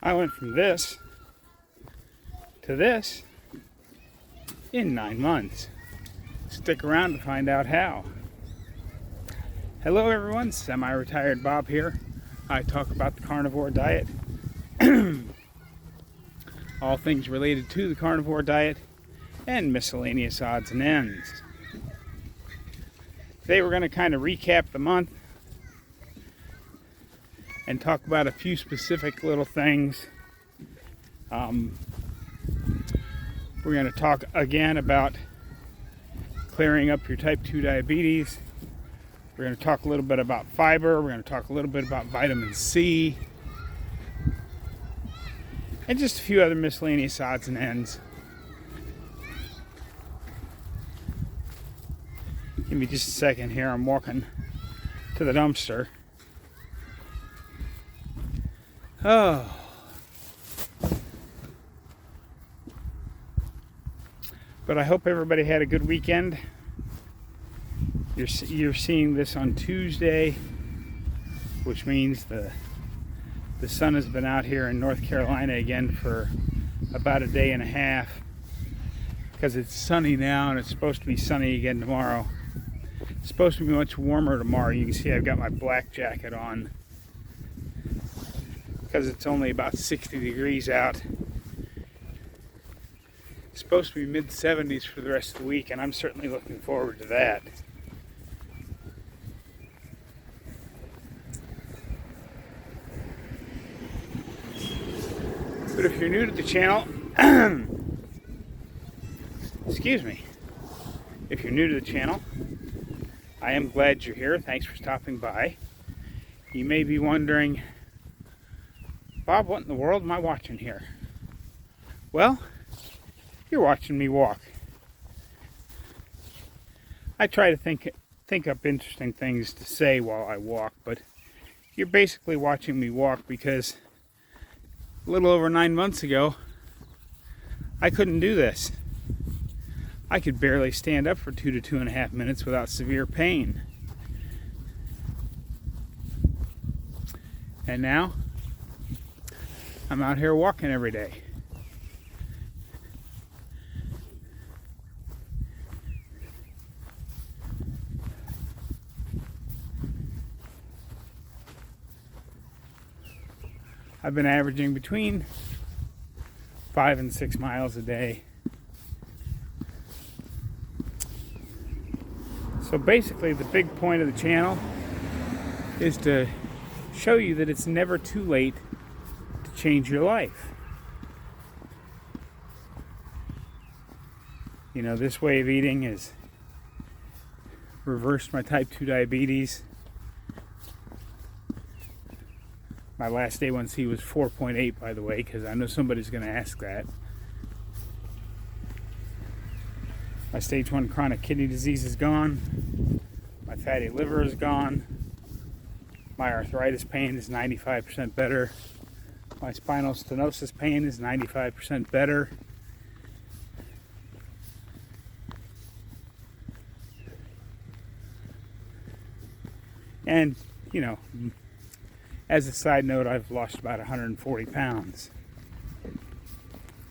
I went from this to this in 9 months. Stick around to find out how. Hello everyone, semi-retired Bob here. I talk about the carnivore diet, all things related to the carnivore diet, and miscellaneous odds and ends. Today we're going to kind of recap the month and talk about a few specific little things. We're going to talk again about clearing up your type 2 diabetes. We're going to talk a little bit about fiber. We're going to talk a little bit about vitamin C. And just a few other miscellaneous odds and ends. Give me just a second here. I'm walking to the dumpster. Oh. But I hope everybody had a good weekend. You're seeing this on Tuesday, which means the sun has been out here in North Carolina again for about a day and a half, because it's sunny now and it's supposed to be sunny again tomorrow. It's supposed to be much warmer tomorrow. You can see I've got my black jacket on because it's only about 60 degrees out. It's supposed to be mid-70s for the rest of the week, and I'm certainly looking forward to that. But if you're new to the channel, excuse me, if you're new to the channel, I am glad you're here. Thanks for stopping by. You may be wondering, Bob, what in the world am I watching here? Well, you're watching me walk. I try to think up interesting things to say while I walk, but you're basically watching me walk because a little over 9 months ago, I couldn't do this. I could barely stand up for 2 to 2.5 minutes without severe pain. And now, I'm out here walking every day. I've been averaging between 5 and 6 miles a day. So basically the big point of the channel is to show you that it's never too late to change your life. You know, this way of eating has reversed my type 2 diabetes. My last A1C was 4.8, by the way, because I know somebody's going to ask that. My stage 1 chronic kidney disease is gone. My fatty liver is gone. My arthritis pain is 95% better. My spinal stenosis pain is 95% better. And, you know, as a side note, I've lost about 140 pounds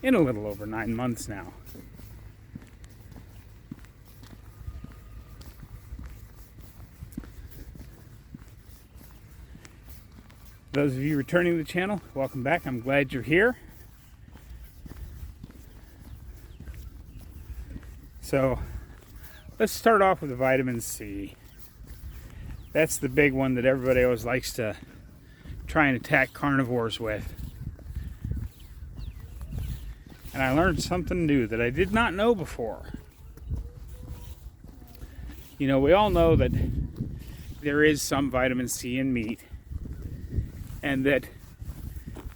in a little over 9 months now. Those of you returning to the channel, welcome back. I'm glad you're here. So, let's start off with the vitamin C. That's the big one that everybody always likes to try and attack carnivores with. And I learned something new that I did not know before. You know, we all know that there is some vitamin C in meat, and that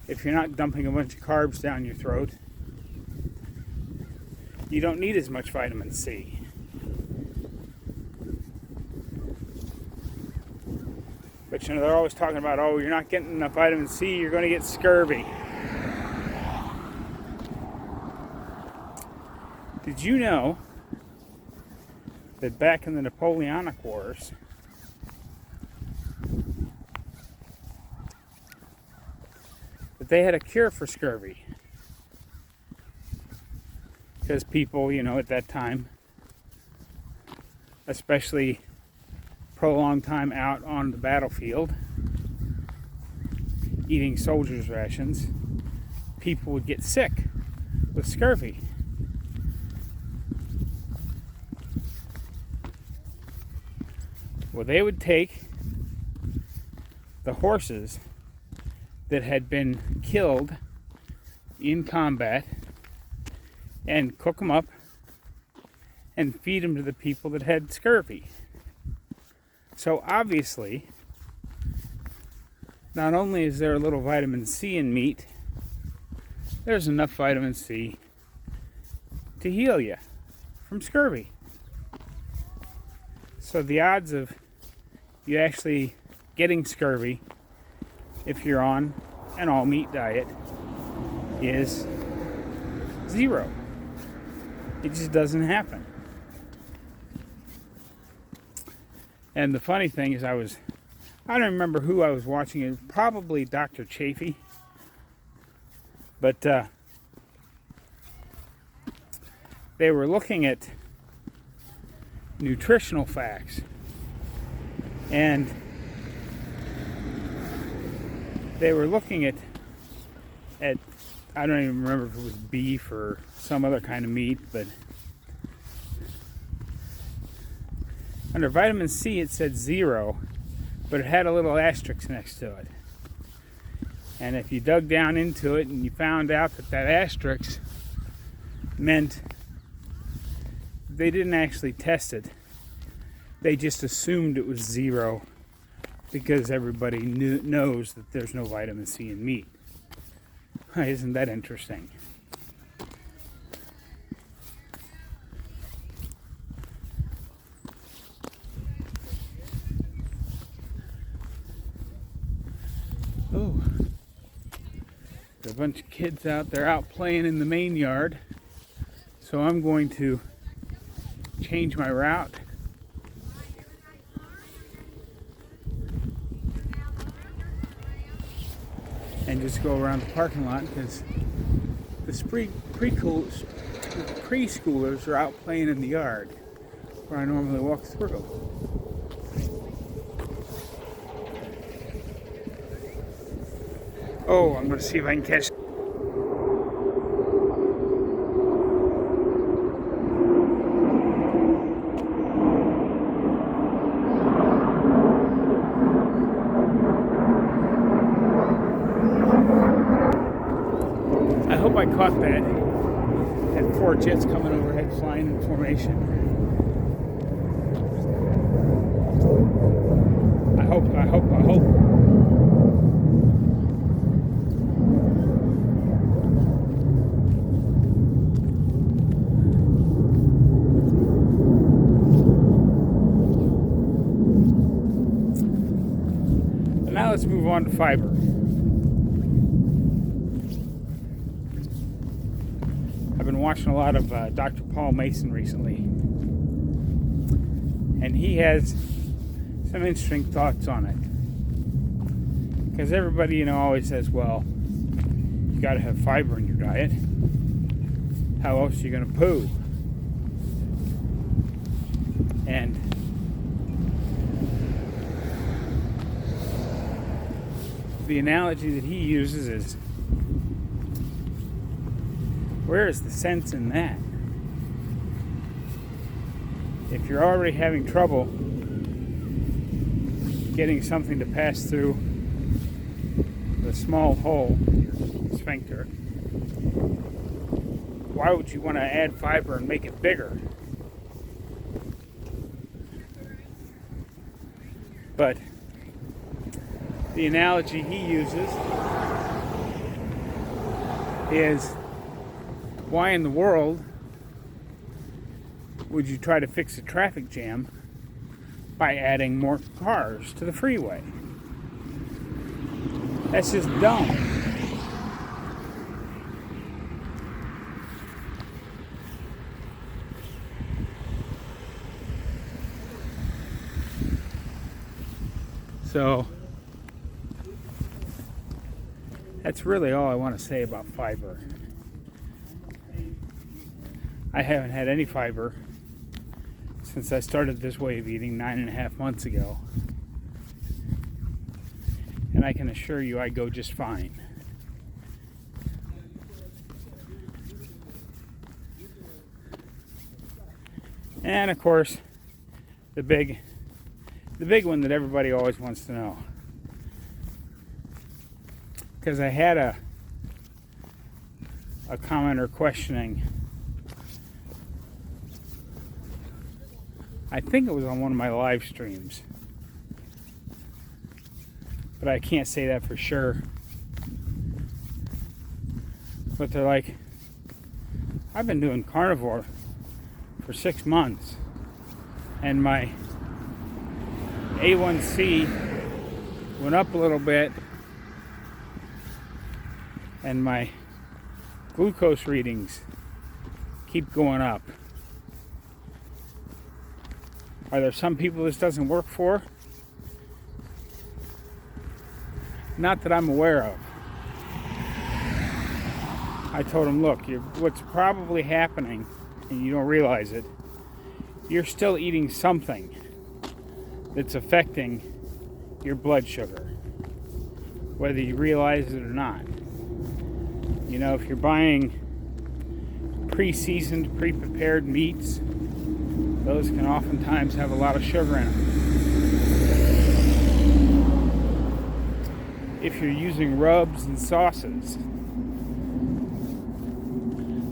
if you're not dumping a bunch of carbs down your throat, you don't need as much vitamin C. But you know, they're always talking about, oh, you're not getting enough vitamin C, you're going to get scurvy. Did you know that back in the Napoleonic Wars, But they had a cure for scurvy. Because people, at that time, especially prolonged time out on the battlefield, eating soldiers' rations, people would get sick with scurvy. Well, they would take the horses that had been killed in combat and cook them up and feed them to the people that had scurvy. So obviously, not only is there a little vitamin C in meat, there's enough vitamin C to heal you from scurvy. So the odds of you actually getting scurvy if you're on an all-meat diet is 0. It just doesn't happen. And the funny thing is I don't remember who I was watching. It was probably Dr. Chafee. But they were looking at nutritional facts. And they were looking at I don't even remember if it was beef or some other kind of meat, but under vitamin C it said 0, but it had a little asterisk next to it. And if you dug down into it and you found out that asterisk meant they didn't actually test it, they just assumed it was 0 because everybody knows that there's no vitamin C in meat. Isn't that interesting? Oh, there's a bunch of kids out there out playing in the main yard. So I'm going to change my route. And just go around the parking lot because the preschoolers are out playing in the yard where I normally walk through. Oh, I'm going to see if I can catch. I hope I caught that. Had 4 jets coming overhead flying in formation. I hope. And now let's move on to fiber. I've been watching a lot of Dr. Paul Mason recently, and he has some interesting thoughts on it. Because everybody, always says, well, you got to have fiber in your diet. How else are you going to poo? And the analogy that he uses is, where is the sense in that? If you're already having trouble getting something to pass through the small hole, sphincter, why would you want to add fiber and make it bigger? But the analogy he uses is, why in the world would you try to fix a traffic jam by adding more cars to the freeway? That's just dumb. So That's really all I want to say about fiber. I haven't had any fiber since I started this way of eating 9.5 months ago. And I can assure you I go just fine. And of course, the big one that everybody always wants to know. Because I had a commenter questioning, I think it was on one of my live streams, but I can't say that for sure. But they're like, I've been doing carnivore for 6 months and my A1C went up a little bit and my glucose readings keep going up. Are there some people this doesn't work for? Not that I'm aware of. I told him, look, what's probably happening, and you don't realize it, you're still eating something that's affecting your blood sugar, whether you realize it or not. You know, if you're buying pre-seasoned, pre-prepared meats, those can oftentimes have a lot of sugar in them. If you're using rubs and sauces,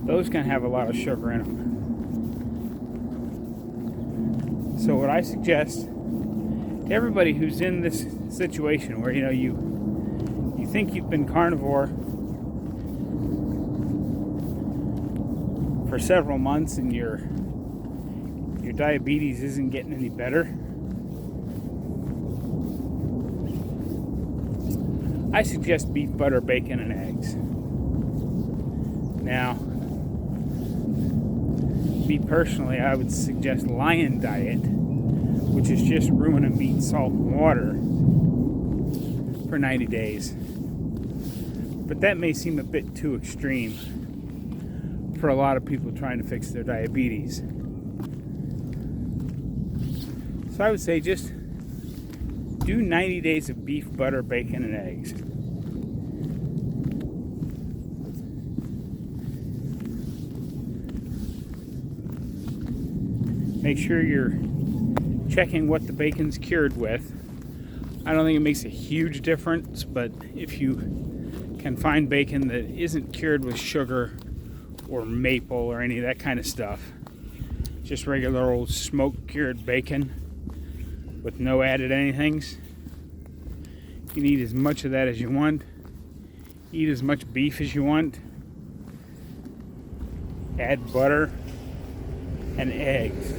those can have a lot of sugar in them. So what I suggest to everybody who's in this situation where, you know, you think you've been carnivore for several months and your diabetes isn't getting any better, I suggest beef, butter, bacon, and eggs. Now, me personally, I would suggest Lion Diet, which is just ruminant meat, salt, and water for 90 days. But that may seem a bit too extreme for a lot of people trying to fix their diabetes. So I would say just do 90 days of beef, butter, bacon, and eggs. Make sure you're checking what the bacon's cured with. I don't think it makes a huge difference, but if you can find bacon that isn't cured with sugar or maple or any of that kind of stuff, just regular old smoke cured bacon with no added anythings, you can eat as much of that as you want. Eat as much beef as you want. Add butter and eggs.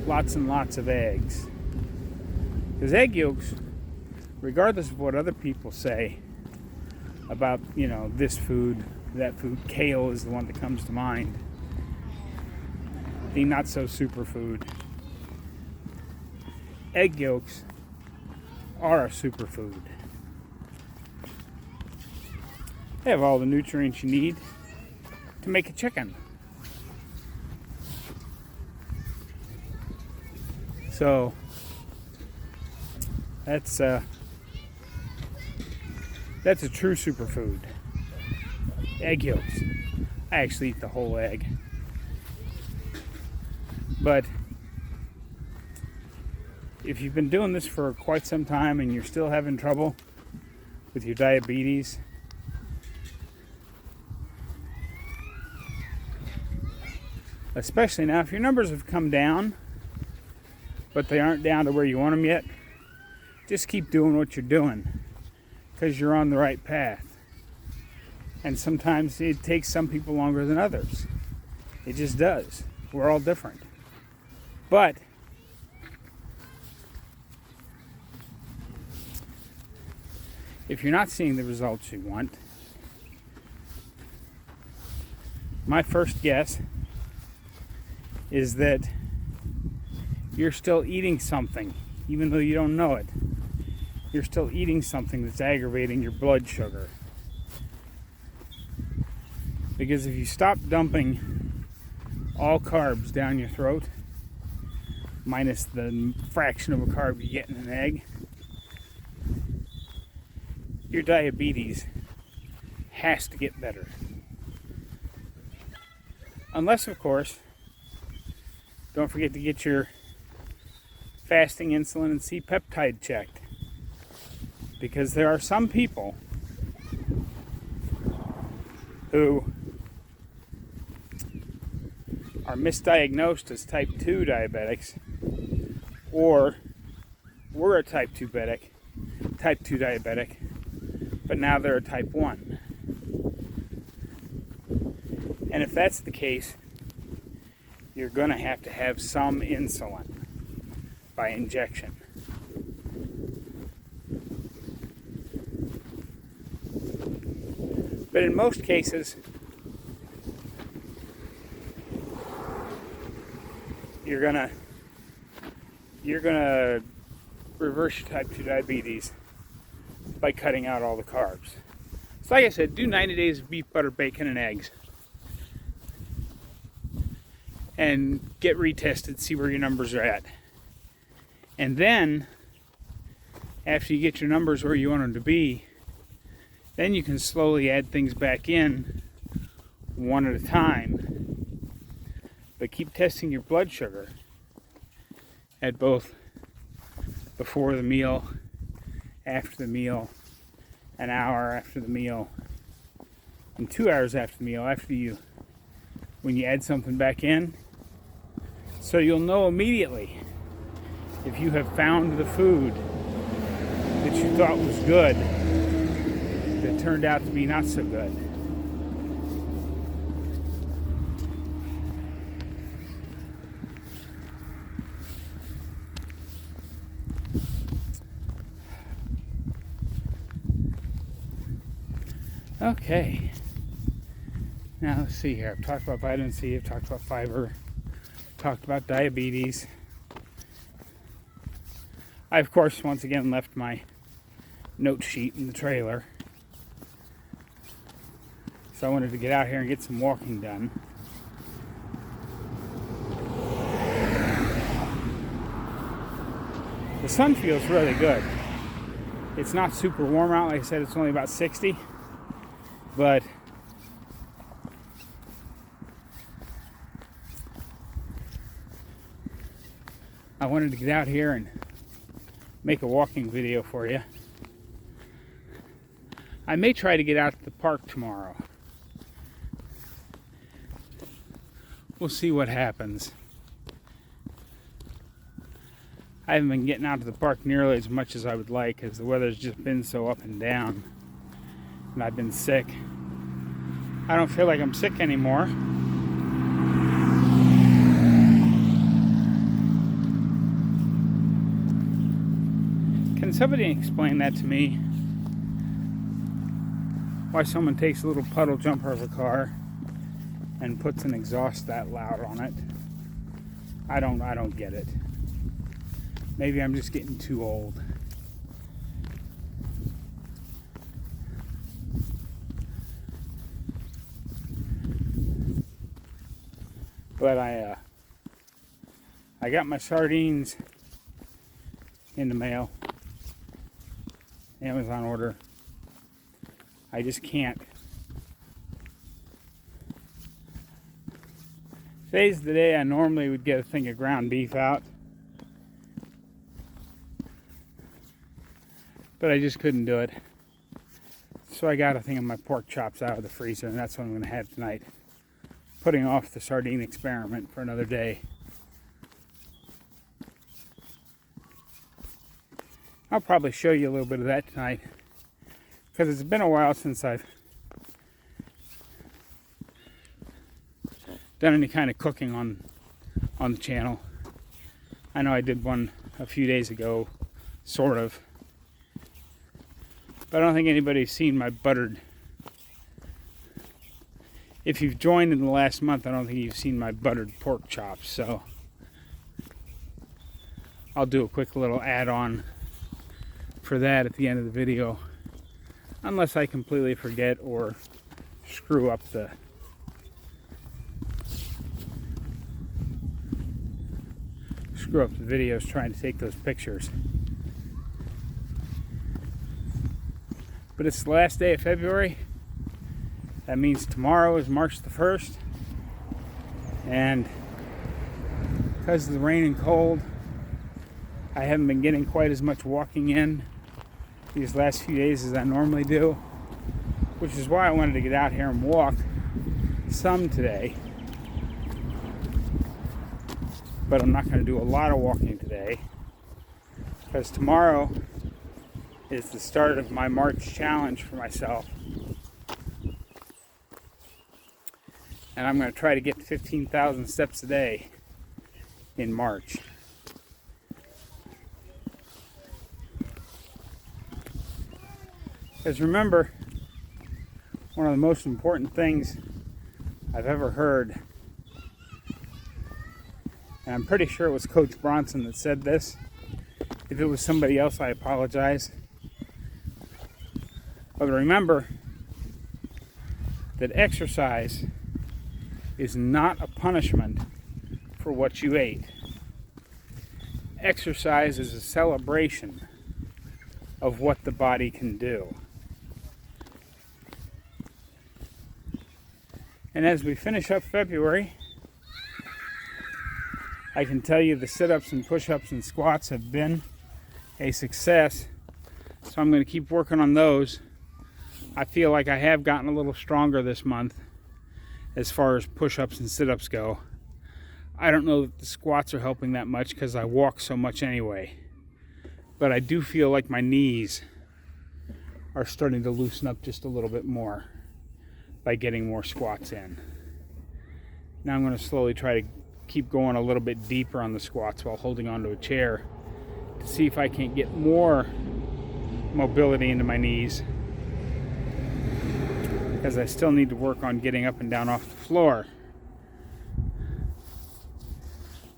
Lots and lots of eggs. Because egg yolks, regardless of what other people say about, you know, this food, that food, kale is the one that comes to mind, the not so superfood. Egg yolks are a superfood. They have all the nutrients you need to make a chicken. So that's a true superfood. Egg yolks. I actually eat the whole egg. But if you've been doing this for quite some time and you're still having trouble with your diabetes, especially now, if your numbers have come down, but they aren't down to where you want them yet, just keep doing what you're doing, because you're on the right path. And sometimes it takes some people longer than others. It just does. We're all different. But if you're not seeing the results you want, my first guess is that you're still eating something, even though you don't know it. You're still eating something that's aggravating your blood sugar. Because if you stop dumping all carbs down your throat, minus the fraction of a carb you get in an egg, your diabetes has to get better. Unless, of course, don't forget to get your fasting insulin and C-peptide checked. Because there are some people who are misdiagnosed as type 2 diabetics, or were a type 2 diabetic, but now they're a type 1. And if that's the case, you're going to have some insulin by injection. But in most cases, you're gonna reverse your type 2 diabetes by cutting out all the carbs. So like I said, do 90 days of beef, butter, bacon, and eggs. And get retested, see where your numbers are at. And then, after you get your numbers where you want them to be, then you can slowly add things back in one at a time. But keep testing your blood sugar at both before the meal, after the meal, an hour after the meal, and 2 hours after the meal, when you add something back in. So you'll know immediately if you have found the food that you thought was good that turned out to be not so good. Okay. Now let's see here. I've talked about vitamin C, I've talked about fiber, talked about diabetes. I, of course, once again left my note sheet in the trailer. So I wanted to get out here and get some walking done. The sun feels really good. It's not super warm out. Like I said, it's only about 60. But I wanted to get out here and make a walking video for you. I may try to get out to the park tomorrow. We'll see what happens. I haven't been getting out to the park nearly as much as I would like because the weather's just been so up and down. And I've been sick. I don't feel like I'm sick anymore. Can somebody explain that to me? Why someone takes a little puddle jumper of a car and puts an exhaust that loud on it? I don't get it. Maybe I'm just getting too old. But I got my sardines in the mail. Amazon order. I just can't. Today's the day I normally would get a thing of ground beef out. But I just couldn't do it. So I got a thing of my pork chops out of the freezer, and that's what I'm going to have tonight. Putting off the sardine experiment for another day. I'll probably show you a little bit of that tonight, because it's been a while since I've done any kind of cooking on the channel. I know I did one a few days ago, sort of. But I don't think anybody's seen my buttered. If you've joined in the last month, I don't think you've seen my buttered pork chops. So I'll do a quick little add-on for that at the end of the video. Unless I completely forget or screw up the screw up the videos trying to take those pictures. But it's the last day of February. That means tomorrow is March the 1st. And because of the rain and cold, I haven't been getting quite as much walking in these last few days as I normally do, which is why I wanted to get out here and walk some today. But I'm not going to do a lot of walking today because tomorrow is the start of my March challenge for myself. And I'm going to try to get 15,000 steps a day in March. Because remember, one of the most important things I've ever heard, and I'm pretty sure it was Coach Bronson that said this. If it was somebody else, I apologize. But remember that exercise is not a punishment for what you ate. Exercise is a celebration of what the body can do. And as we finish up February, I can tell you the sit-ups and push-ups and squats have been a success. So I'm going to keep working on those. I feel like I have gotten a little stronger this month as far as push-ups and sit-ups go. I don't know that the squats are helping that much because I walk so much anyway. But I do feel like my knees are starting to loosen up just a little bit more by getting more squats in. Now I'm going to slowly try to keep going a little bit deeper on the squats while holding onto a chair to see if I can't get more mobility into my knees, because I still need to work on getting up and down off the floor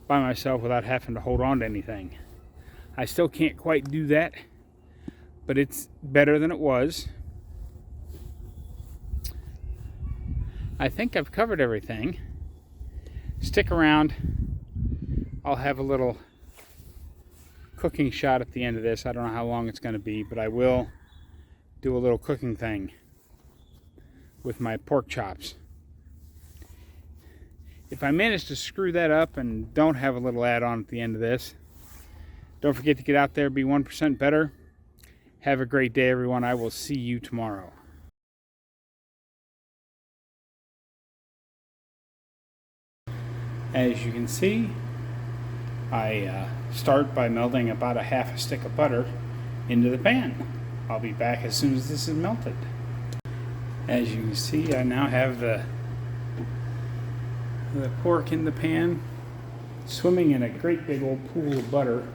by myself without having to hold on to anything. I still can't quite do that, but it's better than it was. I think I've covered everything. Stick around. I'll have a little cooking shot at the end of this. I don't know how long it's going to be, but I will do a little cooking thing with my pork chops. If I manage to screw that up and don't have a little add-on at the end of this, don't forget to get out there, be 1% better. Have a great day, everyone. I will see you tomorrow. As you can see, I start by melting about a half a stick of butter into the pan. I'll be back as soon as this is melted. As you can see, I now have the pork in the pan, swimming in a great big old pool of butter.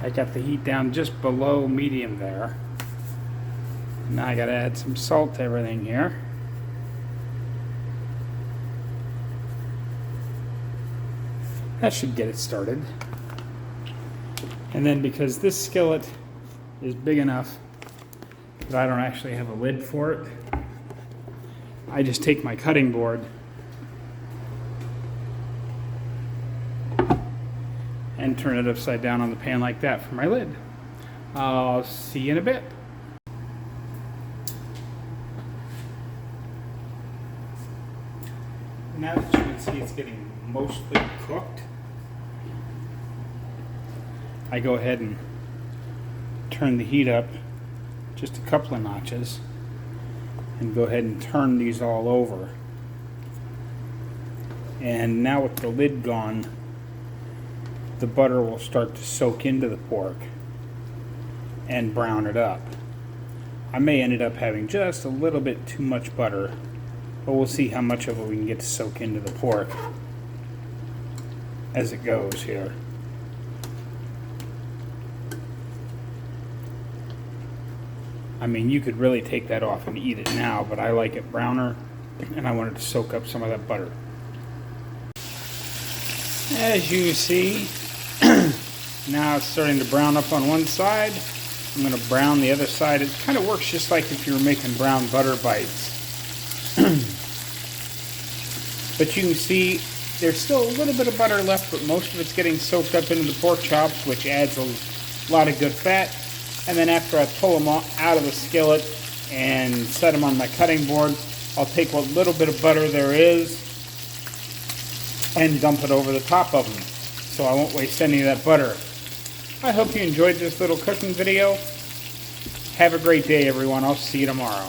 I got the heat down just below medium there. Now I gotta add some salt to everything here. That should get it started. And then because this skillet is big enough that I don't actually have a lid for it, I just take my cutting board and turn it upside down on the pan like that for my lid. I'll see you in a bit. Now that you can see it's getting mostly cooked, I go ahead and turn the heat up just a couple of notches and go ahead and turn these all over. And now with the lid gone, the butter will start to soak into the pork and brown it up. I may end up having just a little bit too much butter, but we'll see how much of it we can get to soak into the pork as it goes here. I mean, you could really take that off and eat it now, but I like it browner, and I wanted to soak up some of that butter. As you see, now it's starting to brown up on one side. I'm going to brown the other side. It kind of works just like if you were making brown butter bites. But you can see there's still a little bit of butter left, but most of it's getting soaked up into the pork chops, which adds a lot of good fat. And then after I pull them out of the skillet and set them on my cutting board, I'll take what little bit of butter there is and dump it over the top of them, so I won't waste any of that butter. I hope you enjoyed this little cooking video. Have a great day, everyone. I'll see you tomorrow.